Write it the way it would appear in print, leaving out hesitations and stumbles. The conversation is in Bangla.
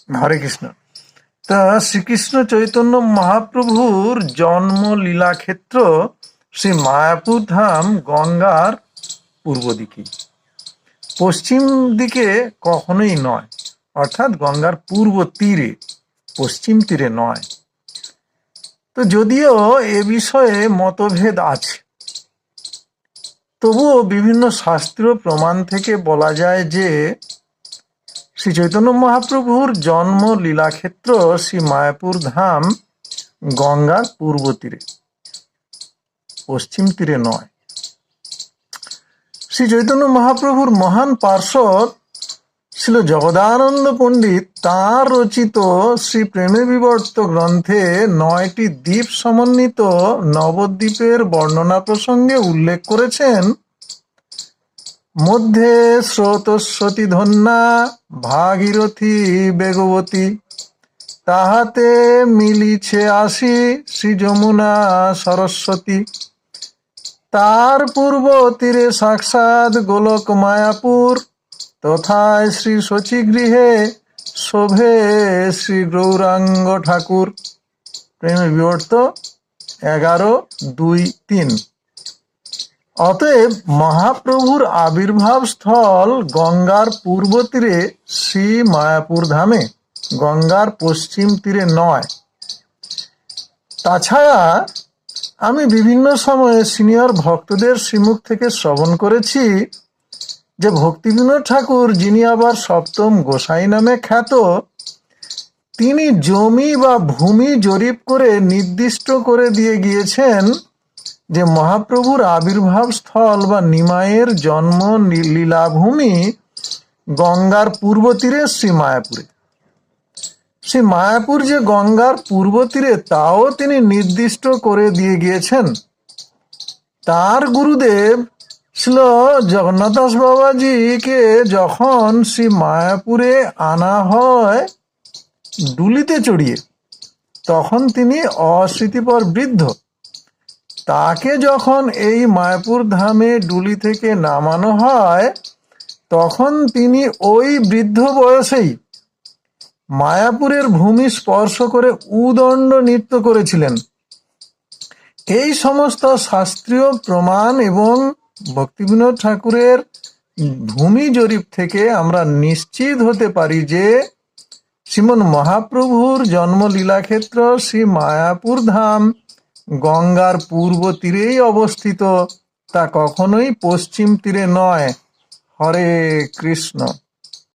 হরে কৃষ্ণ। তা শ্রীকৃষ্ণ চৈতন্য মহাপ্রভুর জন্ম লীলা ক্ষেত্র শ্রী মায়াপুর ধাম গঙ্গার পূর্ব দিকে, পশ্চিম দিকে কখনোই নয়, অর্থাৎ গঙ্গার পূর্ব তীরে, পশ্চিম তীরে নয়। তো যদিও এ বিষয়ে মতভেদ আছে, তবুও বিভিন্ন শাস্ত্রীয় প্রমাণ থেকে বলা যায় যে শ্রী চৈতন্য মহাপ্রভুর জন্ম লীলাক্ষেত্র শ্রী মায়াপুর ধাম গঙ্গার পূর্ব তীরে, পশ্চিম তীরে নয়। শ্রী চৈতন্য মহাপ্রভুর মহান পার্ষদ ছিল জগদানন্দ পণ্ডিত তাঁর রচিত শ্রী প্রেমে বিবর্ত গ্রন্থে 9টি দ্বীপ সমন্বিত নবদ্বীপের বর্ণনা প্রসঙ্গে উল্লেখ করেছেন। মধ্যে স্রোতস্বতী ধন্যা ভাগীরথী বেগবতী, তাহাতে মিলিছে আসি শ্রী যমুনা সরস্বতী। তার পূর্ব তীরে সাক্ষাৎ গোলক মায়াপুর, তথায় শ্রী শচীগৃহে শোভে শ্রী গৌরাঙ্গ ঠাকুর। প্রেমে বিবর্ত 11:2-3। অতএব মহাপ্রভুর আবির্ভাব স্থল গঙ্গার পূর্ব তীরে শ্রী মায়াপুর ধামে, গঙ্গার পশ্চিম তীরে নয়। তাছাড়া আমি বিভিন্ন সময়ে সিনিয়র ভক্তদের শ্রীমুখ থেকে শ্রবণ করেছি যে ভক্তিবিনোদ ঠাকুর, যিনি আবার সপ্তম গোসাই নামে খ্যাত, তিনি জমি বা ভূমি জরিপ করে নির্দিষ্ট করে দিয়ে গিয়েছেন যে মহাপ্রভুর আবির্ভাব স্থল বা নিমাইয়ের জন্ম লীলাভূমি গঙ্গার পূর্ব তীরে শ্রী মায়াপুরে। শ্রী মায়াপুর যে গঙ্গার পূর্ব তীরে তাও তিনি নির্দিষ্ট করে দিয়ে গিয়েছেন। তার গুরুদেব ছিল জগন্নাথ দাস বাবাজিকে যখন শ্রী মায়াপুরে আনা হয় ডুলিতে চড়িয়ে, তখন তিনি অস্মৃতিপর বৃদ্ধ। তাকে যখন এই মায়াপুর ধামে ডুলি থেকে নামানো হয়, তখন তিনি ওই বৃদ্ধ বয়সেই মায়াপুরের ভূমি স্পর্শ করে উদণ্ড নৃত্য করেছিলেন। এই সমস্ত শাস্ত্রীয় প্রমাণ এবং ভক্তিবিনোদ ঠাকুরের ভূমি জরিপ থেকে আমরা নিশ্চিত হতে পারি যে শ্রীমন মহাপ্রভুর জন্মলীলাক্ষেত্র শ্রী মায়াপুর ধাম গঙ্গার পূর্ব তীরেই অবস্থিত, তা কখনোই পশ্চিম তীরে নয়। হরে কৃষ্ণ।